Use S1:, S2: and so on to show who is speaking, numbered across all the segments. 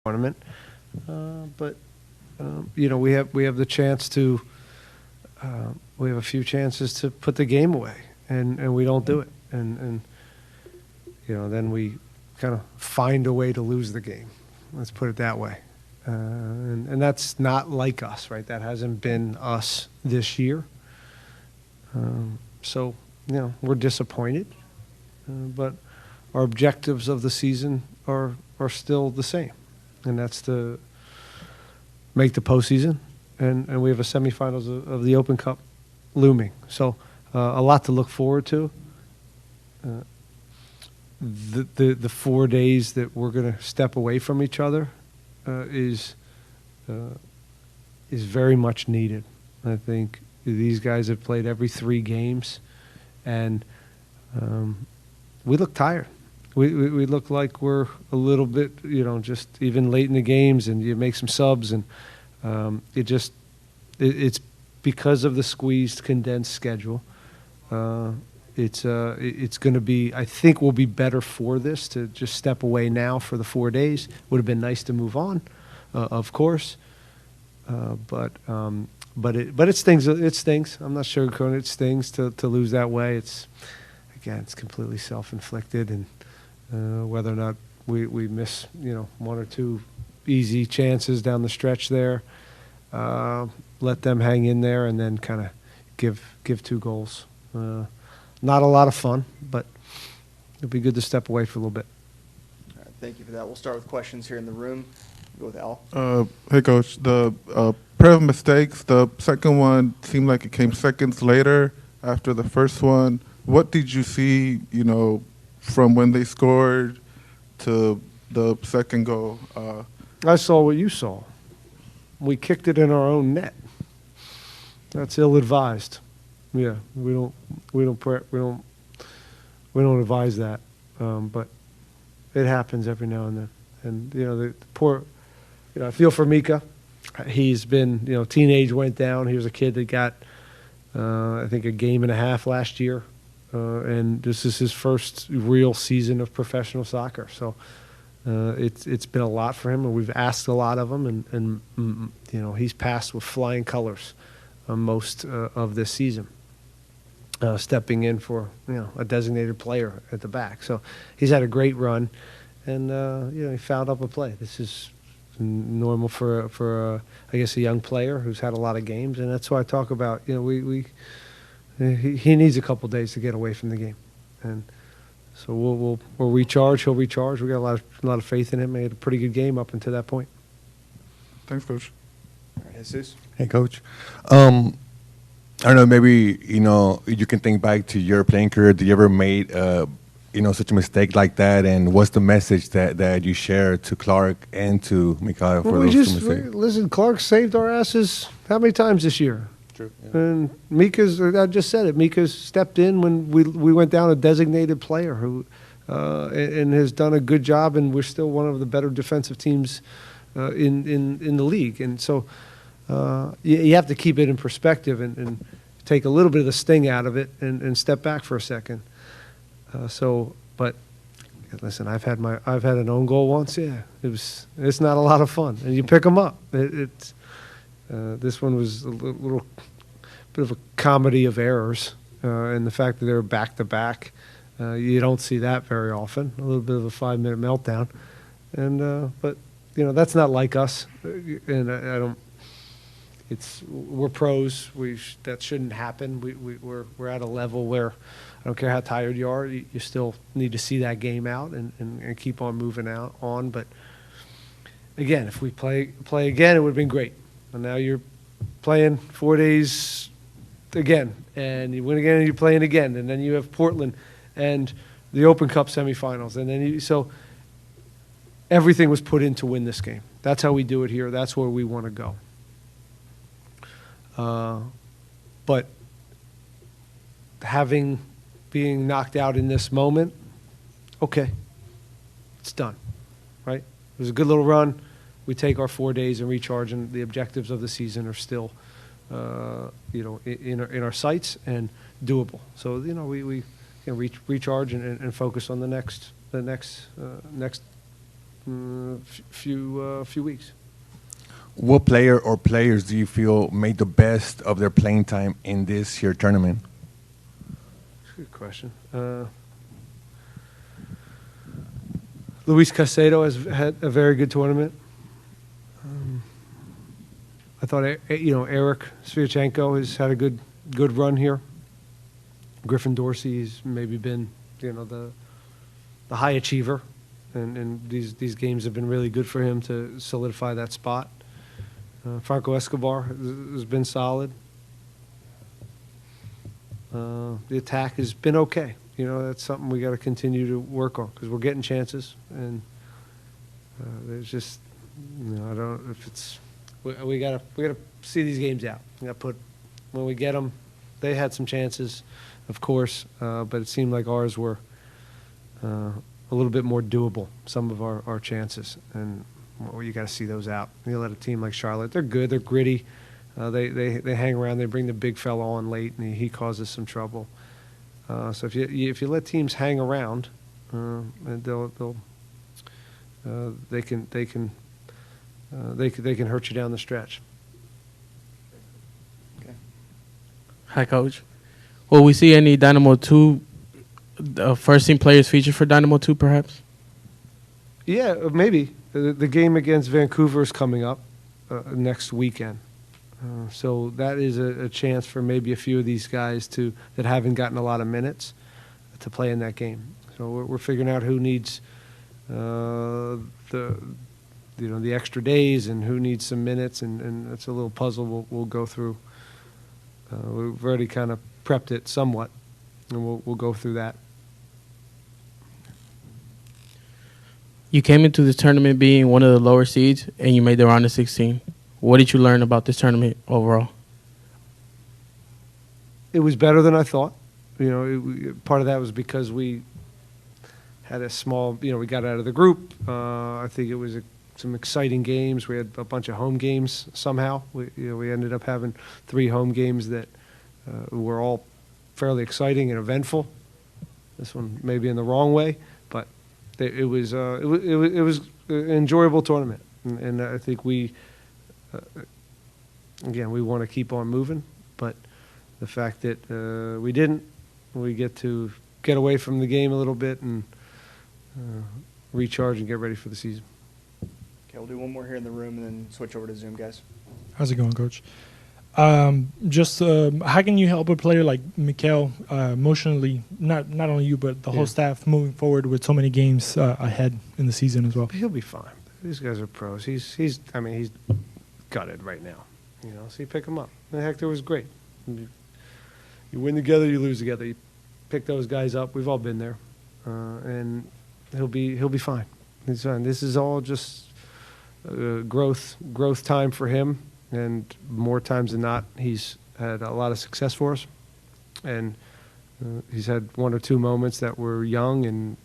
S1: tournament. But we have the chance to we have a few chances to put the game away, and we don't do it, and then we kind of find a way to lose the game. Let's put it that way, and that's not like us, right? That hasn't been us this year. So we're disappointed, but our objectives of the season are still the same, and that's to make the postseason, and we have a semifinals of the Open Cup looming. So a lot to look forward to. The 4 days that we're going to step away from each other is very much needed. I think these guys have played every 3 games, and we look tired. We look like we're a little bit, just even late in the games, and you make some subs, and it's because of the squeezed, condensed schedule. It's going to be, I think we'll be better for this to just step away now for the 4 days. Would have been nice to move on, of course, but it stings. It stings. I'm not sugarcoating it. It stings to lose that way. It's completely self-inflicted, and whether or not we miss 1 or 2 easy chances down the stretch there, let them hang in there, and then kind of give 2 goals. Not a lot of fun, but it'd be good to step away for a little bit.
S2: All right, thank you for that. We'll start with questions here in the room. Go with Al.
S3: Hey, Coach. The pair of mistakes, the second one seemed like it came seconds later after the first one. What did you see, from when they scored to the second goal?
S1: I saw what you saw. We kicked it in our own net. That's ill-advised. Yeah, we don't advise that, but it happens every now and then. And the poor, I feel for Mika. He's been, teenage went down. He was a kid that got, I think, a game and a half last year, and this is his first real season of professional soccer. So it's been a lot for him, and we've asked a lot of him, and he's passed with flying colors most of this season. Stepping in for a designated player at the back, so he's had a great run, and he fouled up a play. This is normal for I guess a young player who's had a lot of games, and that's why I talk about he needs a couple days to get away from the game, and so we'll recharge. He'll recharge. We got a lot of faith in him. He had a pretty good game up until that point.
S3: Thanks, Coach.
S2: All right, Jesus.
S4: Hey, Coach. I don't know, maybe, you can think back to your playing career. Did you ever made, such a mistake like that? And what's the message that you share to Clark and to Mikhail for those 2 mistakes?
S1: Listen, Clark saved our asses how many times this year?
S4: True. Yeah.
S1: And I just said it, Mika's stepped in when we went down a designated player who and has done a good job, and we're still one of the better defensive teams in the league. And so you have to keep it in perspective and take a little bit of the sting out of it and step back for a second. But listen, I've had an own goal once. Yeah, it's not a lot of fun, and you pick them up. This one was a little bit of a comedy of errors, and the fact that they were back to back, you don't see that very often. A little bit of a 5-minute meltdown, and but that's not like us, and I don't. We're pros. That shouldn't happen. We're at a level where I don't care how tired you are, you still need to see that game out and keep on moving on. But again, if we play again, it would have been great. And now you're playing 4 days again, and you win again, and you're playing again, and then you have Portland and the Open Cup semifinals, and then so everything was put in to win this game. That's how we do it here. That's where we want to go. But being knocked out in this moment, okay, it's done, right? It was a good little run. We take our 4 days and recharge, and the objectives of the season are still, in our sights and doable. So recharge and focus on the next few weeks.
S4: What player or players do you feel made the best of their playing time in this here tournament?
S1: Good question. Luis Caicedo has had a very good tournament. I thought, Eric Sviatchenko has had a good run here. Griffin Dorsey's maybe been, the high achiever, and these games have been really good for him to solidify that spot. Franco Escobar has been solid. The attack has been okay. That's something we got to continue to work on because we're getting chances, and there's just, I don't know if it's. We gotta see these games out. We gotta put when we get them. They had some chances, of course, but it seemed like ours were a little bit more doable. Some of our chances, and you got to see those out. You let a team like Charlotte. They're good. They're gritty. They hang around. They bring the big fella on late, and he causes some trouble. So if you let teams hang around, they can hurt you down the stretch.
S2: Okay.
S5: Hi, Coach. Will we see any Dynamo 2 first-team players featured for Dynamo 2, perhaps?
S1: Yeah, maybe. The game against Vancouver is coming up next weekend. So that is a chance for maybe a few of these guys that haven't gotten a lot of minutes to play in that game. So we're figuring out who needs the extra days and who needs some minutes, and it's a little puzzle we'll go through. We've already kind of prepped it somewhat, and we'll go through that.
S5: You came into this tournament being one of the lower seeds, and you made the round of 16. What did you learn about this tournament overall?
S1: It was better than I thought. Part of that was because we had a small, we got out of the group. I think it was some exciting games. We had a bunch of home games somehow. We ended up having 3 home games that were all fairly exciting and eventful. This one maybe in the wrong way, but it was an enjoyable tournament, and I think again, we want to keep on moving, but the fact that we get to get away from the game a little bit and recharge and get ready for the season.
S2: Okay, we'll do one more here in the room and then switch over to Zoom, guys.
S6: How's it going, Coach? How can you help a player like Mikael emotionally, not only you, but the whole staff moving forward with so many games ahead in the season as well?
S1: He'll be fine. These guys are pros. He's gutted right now. So you pick him up. And Hector was great. You win together, you lose together. You pick those guys up. We've all been there, and he'll be fine. He's fine. This is all just growth time for him, and more times than not, he's had a lot of success for us, and he's had 1 or 2 moments that were young, and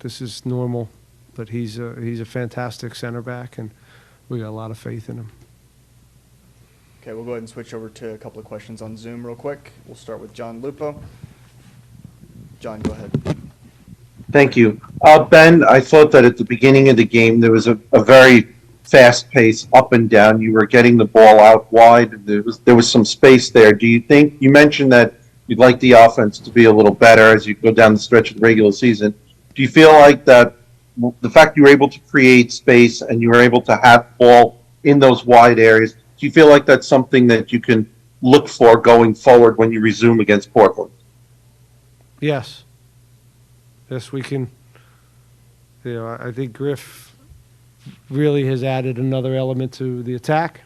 S1: this is normal. But he's a fantastic center back, and we got a lot of faith in him.
S2: Okay, we'll go ahead and switch over to a couple of questions on Zoom real quick. We'll start with John Lupo. John, go ahead.
S7: Thank you. Ben, I thought that at the beginning of the game there was a very fast pace up and down. You were getting the ball out wide. There was some space there. Do you think, you mentioned that you'd like the offense to be a little better as you go down the stretch of the regular season. Do you feel like that the fact you were able to create space and you were able to have the ball in those wide areas, do you feel like that's something that you can look for going forward when you resume against Portland?
S1: Yes. Yes, we can. I think Griff really has added another element to the attack.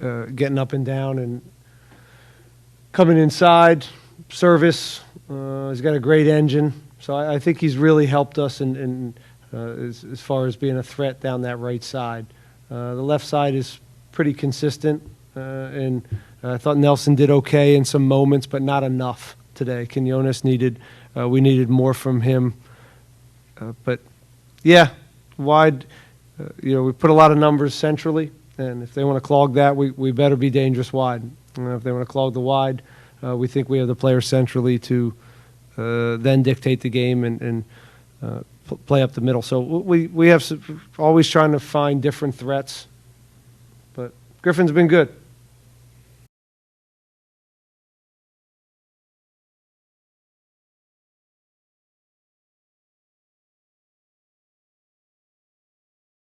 S1: Getting up and down and coming inside, service. He's got a great engine. So I think he's really helped us as far as being a threat down that right side. The left side is pretty consistent, and I thought Nelson did okay in some moments, but not enough today. Quinones we needed more from him. But yeah, wide, we put a lot of numbers centrally, and if they want to clog that, we better be dangerous wide. If they want to clog the wide, we think we have the players centrally to then dictate the game and play up the middle. So we have always trying to find different threats. But Griffin's been good.